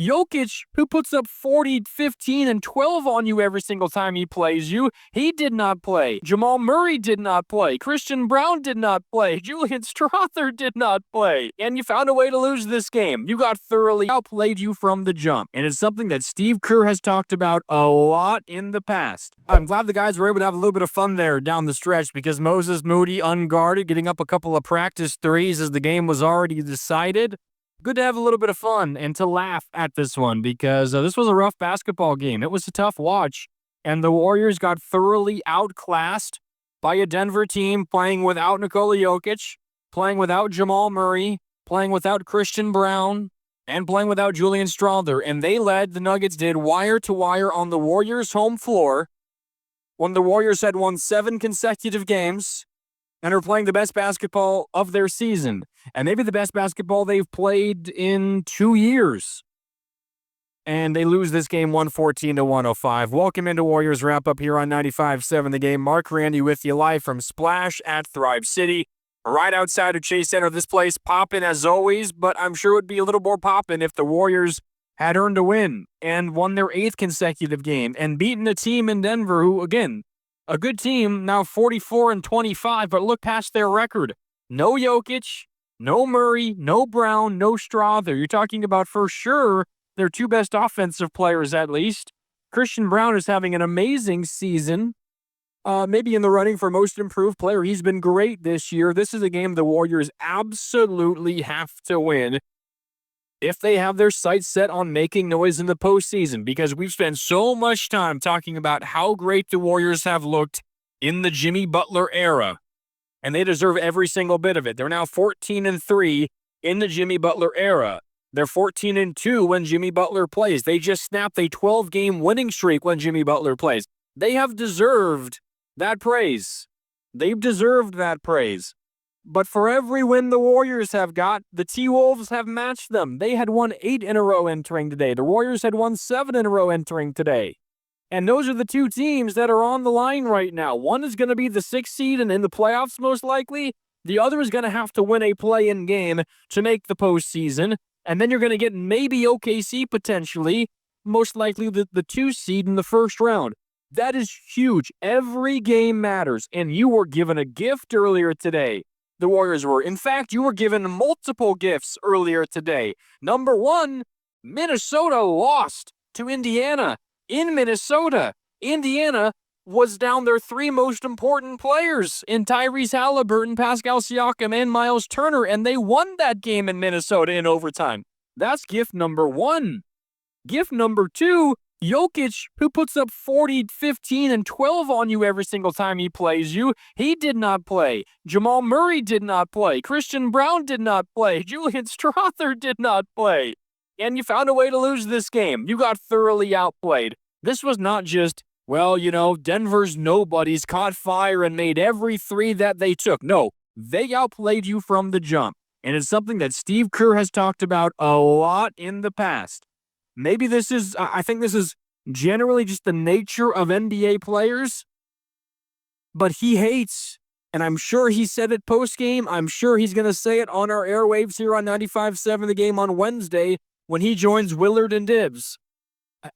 Jokić, who puts up 40, 15, and 12 on you every single time he plays you, he did not play. Jamal Murray did not play. Christian Braun did not play. Julian Strawther did not play. And you found a way to lose this game. You got thoroughly outplayed you from the jump. And it's something that Steve Kerr has talked about a lot in the past. I'm glad the guys were able to have a little bit of fun there down the stretch because Moses Moody, unguarded, getting up a couple of practice threes as the game was already decided. Good to have a little bit of fun and to laugh at this one because this was a rough basketball game. It was a tough watch, and the Warriors got thoroughly outclassed by a Denver team playing without Nikola Jokić, playing without Jamal Murray, playing without Christian Braun, and playing without Julian Strawther. And they led, the Nuggets did, wire to wire on the Warriors' home floor when the Warriors had won 7 consecutive games and are playing the best basketball of their season, and maybe the best basketball they've played in 2 years. And they lose this game 114-105. Welcome into Warriors Wrap-Up here on 95.7 The Game. Mark Grandy with you live from Splash at Thrive City, right outside of Chase Center. This place popping as always, but I'm sure it would be a little more popping if the Warriors had earned a win and won their 8th consecutive game and beaten a team in Denver who, again, a good team, now 44-25, but look past their record. No Jokić, no Murray, no Brown, no Strawther. You're talking about, for sure, their 2 best offensive players at least. Christian Braun is having an amazing season. Maybe in the running for most improved player. He's been great this year. This is a game the Warriors absolutely have to win if they have their sights set on making noise in the postseason, because we've spent so much time talking about how great the Warriors have looked in the Jimmy Butler era, and they deserve every single bit of it. They're now 14-3 in the Jimmy Butler era. They're 14-2 when Jimmy Butler plays. They just snapped a 12-game winning streak when Jimmy Butler plays. They have deserved that praise. They've deserved that praise. But for every win the Warriors have got, the T-Wolves have matched them. They had won 8 in a row entering today. The Warriors had won 7 in a row entering today. And those are the 2 teams that are on the line right now. One is going to be the 6th seed and in the playoffs most likely. The other is going to have to win a play-in game to make the postseason. And then you're going to get maybe OKC potentially, most likely the 2 seed in the first round. That is huge. Every game matters. And you were given a gift earlier today. The Warriors were. In fact, you were given multiple gifts earlier today. Number 1, Minnesota lost to Indiana in Minnesota. Indiana was down their 3 most important players in Tyrese Halliburton, Pascal Siakam, and Miles Turner, and they won that game in Minnesota in overtime. That's gift number 1. Gift number 2, Jokić, who puts up 40, 15, and 12 on you every single time he plays you, he did not play. Jamal Murray did not play. Christian Braun did not play. Julian Strawther did not play. And you found a way to lose this game. You got thoroughly outplayed. This was not just, well, Denver's nobodies caught fire and made every 3 that they took. No, they outplayed you from the jump. And it's something that Steve Kerr has talked about a lot in the past. Maybe I think this is generally just the nature of NBA players, but he hates, and I'm sure he said it post-game, I'm sure he's going to say it on our airwaves here on 95.7 The Game on Wednesday when he joins Willard and Dibbs.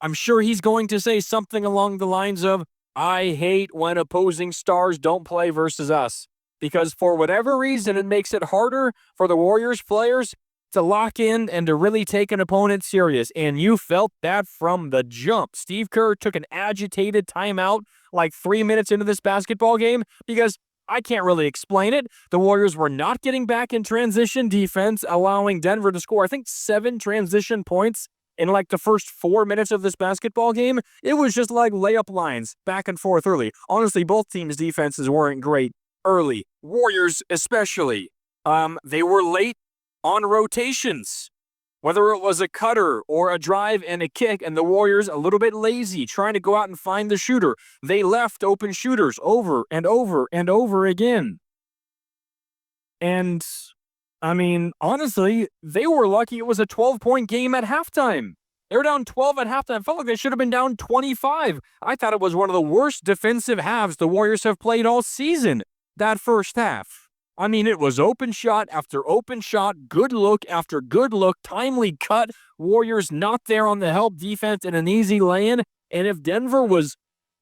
I'm sure he's going to say something along the lines of, I hate when opposing stars don't play versus us, because for whatever reason, it makes it harder for the Warriors players to lock in and to really take an opponent serious, and you felt that from the jump. Steve Kerr took an agitated timeout like 3 minutes into this basketball game because I can't really explain it. The Warriors were not getting back in transition defense, allowing Denver to score, I think, 7 transition points in like the first 4 minutes of this basketball game. It was just like layup lines back and forth early. Honestly, both teams' defenses weren't great early. Warriors especially. They were late on rotations, whether it was a cutter or a drive and a kick, and the Warriors a little bit lazy, trying to go out and find the shooter. They left open shooters over and over and over again. And, honestly, they were lucky it was a 12-point game at halftime. They were down 12 at halftime. I felt like they should have been down 25. I thought it was one of the worst defensive halves the Warriors have played all season, that first half. I mean, it was open shot after open shot, good look after good look, timely cut. Warriors not there on the help defense and an easy lay-in. And if Denver was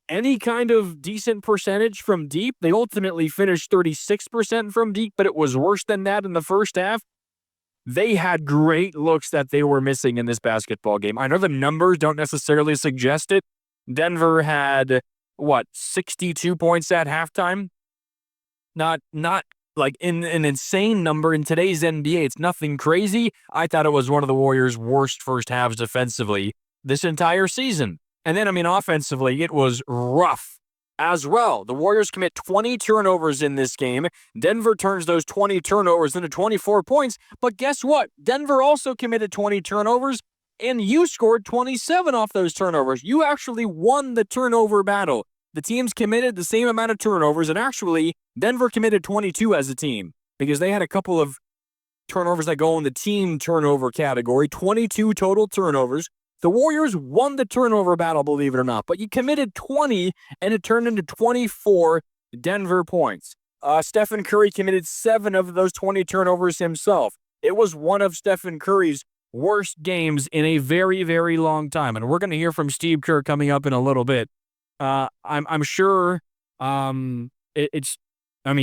any kind of decent percentage from deep, they ultimately finished 36% from deep, but it was worse than that in the first half. They had great looks that they were missing in this basketball game. I know the numbers don't necessarily suggest it. Denver had, 62 points at halftime? Not like in an insane number in today's NBA. It's nothing crazy. I thought it was one of the Warriors' worst first halves defensively this entire season. And then, offensively, it was rough as well. The Warriors commit 20 turnovers in this game. Denver turns those 20 turnovers into 24 points. But guess what? Denver also committed 20 turnovers, and you scored 27 off those turnovers. You actually won the turnover battle. The teams committed the same amount of turnovers, and actually, Denver committed 22 as a team because they had a couple of turnovers that go in the team turnover category, 22 total turnovers. The Warriors won the turnover battle, believe it or not, but you committed 20, and it turned into 24 Denver points. Stephen Curry committed 7 of those 20 turnovers himself. It was one of Stephen Curry's worst games in a very, very long time, and we're going to hear from Steve Kerr coming up in a little bit. I'm sure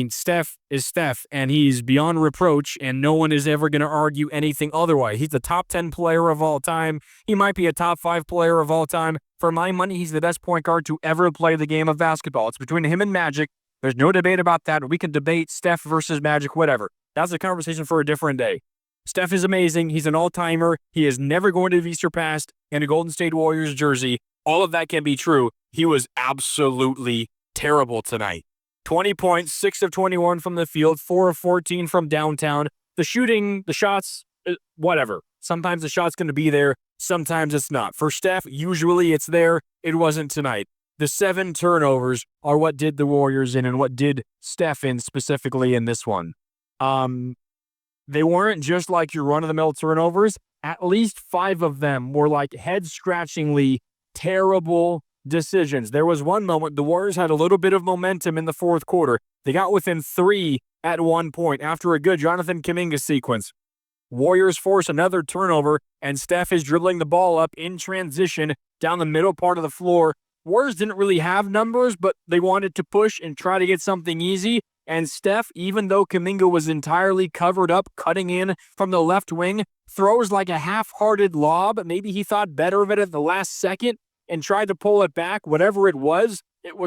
Steph is Steph, and he's beyond reproach, and no one is ever going to argue anything otherwise. He's the top 10 player of all time. He might be a top 5 player of all time. For my money, he's the best point guard to ever play the game of basketball. It's between him and Magic. There's no debate about that. We can debate Steph versus Magic, whatever. That's a conversation for a different day. Steph is amazing. He's an all-timer. He is never going to be surpassed in a Golden State Warriors jersey. All of that can be true. He was absolutely terrible tonight. 20 points, 6 of 21 from the field, 4 of 14 from downtown. The shooting, the shots, whatever. Sometimes the shot's going to be there. Sometimes it's not. For Steph, usually it's there. It wasn't tonight. The 7 turnovers are what did the Warriors in and what did Steph in specifically in this one. They weren't just like your run-of-the-mill turnovers. At least 5 of them were like head-scratchingly terrible decisions. There was one moment the Warriors had a little bit of momentum in the fourth quarter. They got within 3 at one point after a good Jonathan Kuminga sequence. Warriors force another turnover, and Steph is dribbling the ball up in transition down the middle part of the floor. Warriors didn't really have numbers, but they wanted to push and try to get something easy. And Steph, even though Kuminga was entirely covered up, cutting in from the left wing, throws like a half-hearted lob. Maybe he thought better of it at the last second and tried to pull it back. Whatever it was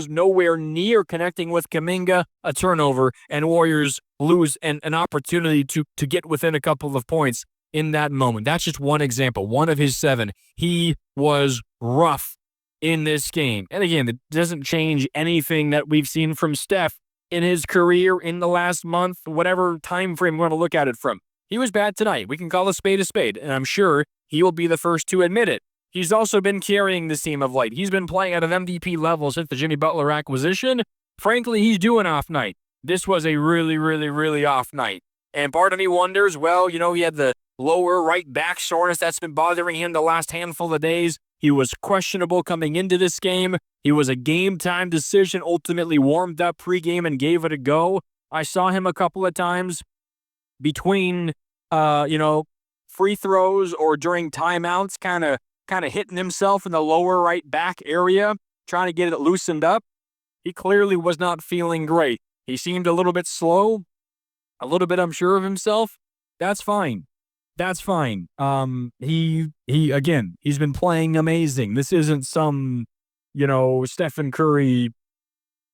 nowhere near connecting with Kuminga. A turnover, and Warriors lose an opportunity to get within a couple of points in that moment. That's just one example, one of his 7. He was rough in this game. And again, it doesn't change anything that we've seen from Steph in his career in the last month, whatever time frame we want to look at it from. He was bad tonight. We can call a spade, and I'm sure he will be the first to admit it. He's also been carrying this team of late. He's been playing at an MVP level since the Jimmy Butler acquisition. Frankly, he's due an off night. This was a really, really, really off night. And part of me wonders, he had the lower right back soreness that's been bothering him the last handful of days. He was questionable coming into this game. He was a game-time decision, ultimately warmed up pregame and gave it a go. I saw him a couple of times between, free throws or during timeouts, kind of hitting himself in the lower right back area, trying to get it loosened up. He clearly was not feeling great. He seemed a little bit slow, a little bit unsure of himself. That's fine. He's been playing amazing. This isn't some, Stephen Curry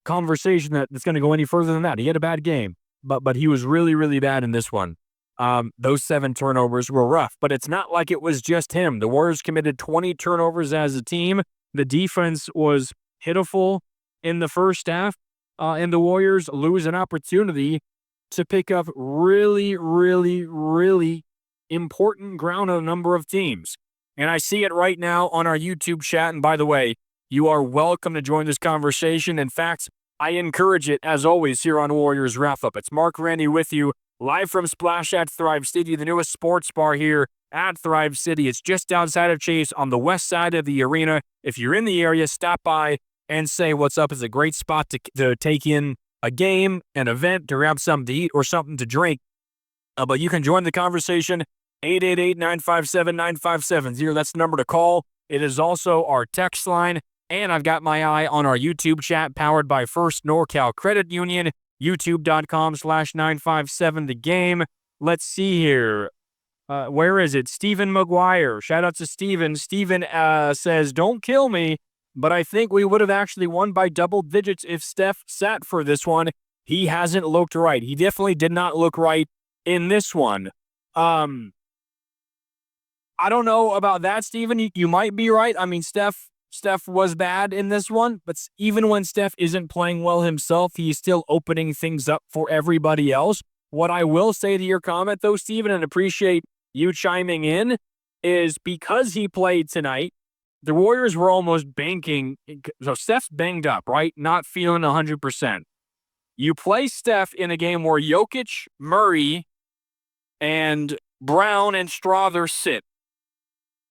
conversation that's going to go any further than that. He had a bad game, but he was really, really bad in this one. Those 7 turnovers were rough, but it's not like it was just him. The Warriors committed 20 turnovers as a team. The defense was pitiful in the first half, and the Warriors lose an opportunity to pick up really, really, really important ground on a number of teams. And I see it right now on our YouTube chat. And by the way, you are welcome to join this conversation. In fact, I encourage it, as always, here on Warriors Wrap-Up. It's Mark Grandy with you, live from Splash at Thrive City, the newest sports bar here at Thrive City. It's just outside of Chase on the west side of the arena. If you're in the area, stop by and say what's up. It's a great spot to take in a game, an event, to grab something to eat or something to drink. But you can join the conversation, 888-957-9570. That's the number to call. It is also our text line, and I've got my eye on our YouTube chat powered by First NorCal Credit Union, youtube.com/957thegame. Let's see here. Where is it? Stephen McGuire. Shout out to Stephen. Stephen says, don't kill me, but I think we would have actually won by double digits if Steph sat for this one. He hasn't looked right. He definitely did not look right in this one. I don't know about that, Stephen. You might be right. I mean, Steph was bad in this one, but even when Steph isn't playing well himself, he's still opening things up for everybody else. What I will say to your comment, though, Stephen, and appreciate you chiming in, is because he played tonight, the Warriors were almost banking. So Steph's banged up, right? Not feeling 100%. You play Steph in a game where Jokić, Murray, and Braun and Strother sit.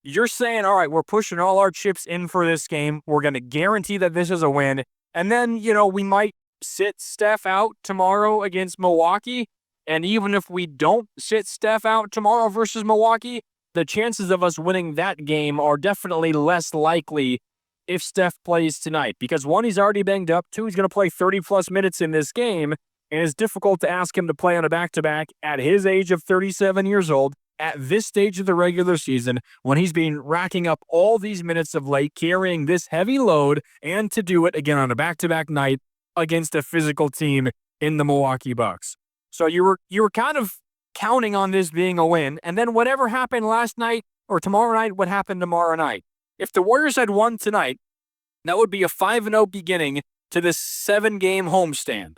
You're saying, all right, we're pushing all our chips in for this game. We're going to guarantee that this is a win. And then, we might sit Steph out tomorrow against Milwaukee. And even if we don't sit Steph out tomorrow versus Milwaukee, the chances of us winning that game are definitely less likely if Steph plays tonight. Because one, he's already banged up. Two, he's going to play 30-plus minutes in this game. And it's difficult to ask him to play on a back-to-back at his age of 37 years old, at this stage of the regular season, when he's been racking up all these minutes of late, carrying this heavy load, and to do it again on a back-to-back night against a physical team in the Milwaukee Bucks. So you were kind of counting on this being a win, and then whatever happened last night or tomorrow night would happen tomorrow night. If the Warriors had won tonight, that would be a 5-0 beginning to this 7-game homestand.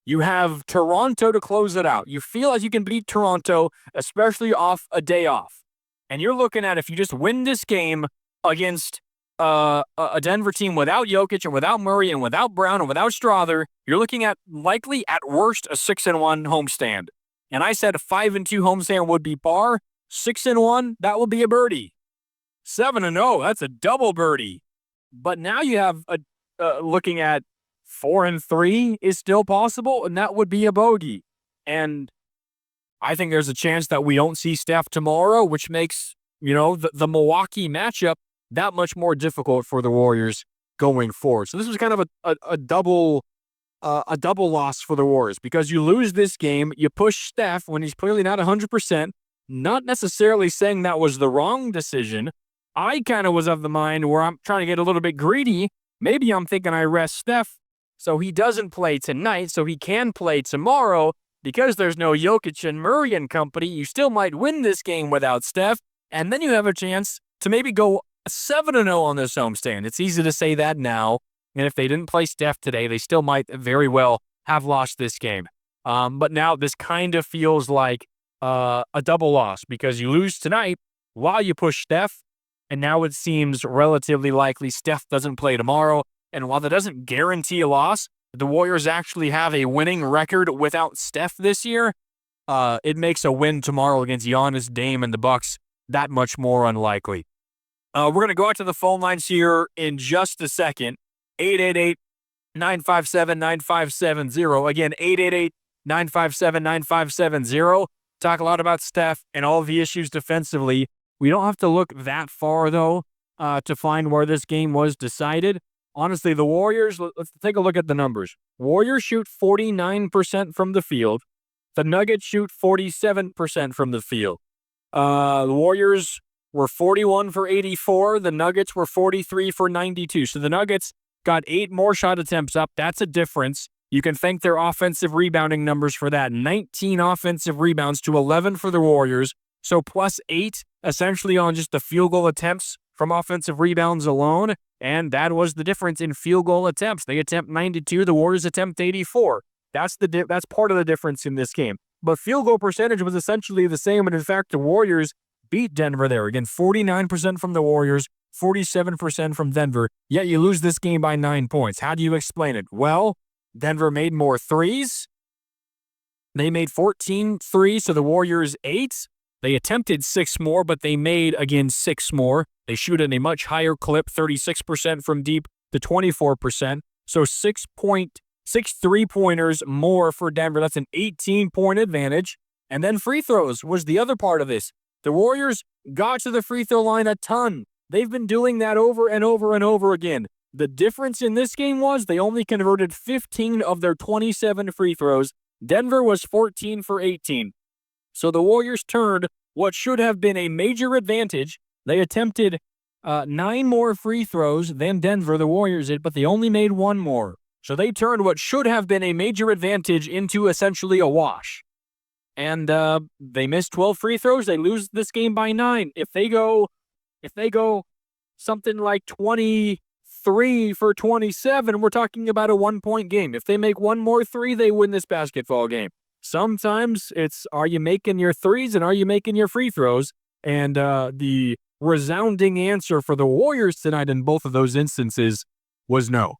You have Toronto to close it out. You feel like you can beat Toronto, especially off a day off. And you're looking at, if you just win this game against a Denver team without Jokić and without Murray and without Braun and without Strother, you're looking at likely at worst a 6-1 homestand. And I said a 5-2 homestand would be par. 6-1, that will be a birdie. 7-0, that's a double birdie. But now you have looking at 4-3 is still possible, and that would be a bogey. And I think there's a chance that we don't see Steph tomorrow, which makes, the Milwaukee matchup that much more difficult for the Warriors going forward. So this was kind of a double loss for the Warriors, because you lose this game, you push Steph when he's clearly not 100%, not necessarily saying that was the wrong decision. I kind of was of the mind where I'm trying to get a little bit greedy. Maybe I'm thinking I rest Steph so he doesn't play tonight, so he can play tomorrow. Because there's no Jokić and Murray and company, you still might win this game without Steph, and then you have a chance to maybe go 7-0 on this homestand. It's easy to say that now, and if they didn't play Steph today, they still might very well have lost this game. But now this kind of feels like a double loss, because you lose tonight while you push Steph, and now it seems relatively likely Steph doesn't play tomorrow. And while that doesn't guarantee a loss, the Warriors actually have a winning record without Steph this year. It makes a win tomorrow against Giannis, Dame, and the Bucks that much more unlikely. We're going to go out to the phone lines here in just a second. 888-957-9570. Again, 888-957-9570. Talk a lot about Steph and all the issues defensively. We don't have to look that far, though, to find where this game was decided. Honestly, the Warriors, let's take a look at the numbers. Warriors shoot 49% from the field. The Nuggets shoot 47% from the field. The Warriors were 41 for 84. The Nuggets were 43 for 92. So the Nuggets got 8 more shot attempts up. That's a difference. You can thank their offensive rebounding numbers for that. 19 offensive rebounds to 11 for the Warriors. So plus 8 essentially on just the field goal attempts from offensive rebounds alone. And that was the difference in field goal attempts. They attempt 92. The Warriors attempt 84. That's part of the difference in this game. But field goal percentage was essentially the same. And in fact, the Warriors beat Denver there. Again, 49% from the Warriors, 47% from Denver. Yet you lose this game by 9 points. How do you explain it? Well, Denver made more threes. They made 14 threes to the Warriors 8. They attempted 6 more, but they made, again, 6 more. They shoot at a much higher clip, 36% from deep to 24%. So 6.6 6 3-pointers more for Denver. That's an 18-point advantage. And then free throws was the other part of this. The Warriors got to the free throw line a ton. They've been doing that over and over and over again. The difference in this game was they only converted 15 of their 27 free throws. Denver was 14 for 18. So the Warriors turned what should have been a major advantage. They attempted 9 more free throws than Denver, the Warriors did, but they only made 1 more. So they turned what should have been a major advantage into essentially a wash. And they missed 12 free throws. They lose this game by 9. If they go something like 23 for 27, we're talking about a 1-point game. If they make 1 more 3, they win this basketball game. Sometimes it's, are you making your threes and are you making your free throws? And the resounding answer for the Warriors tonight in both of those instances was no.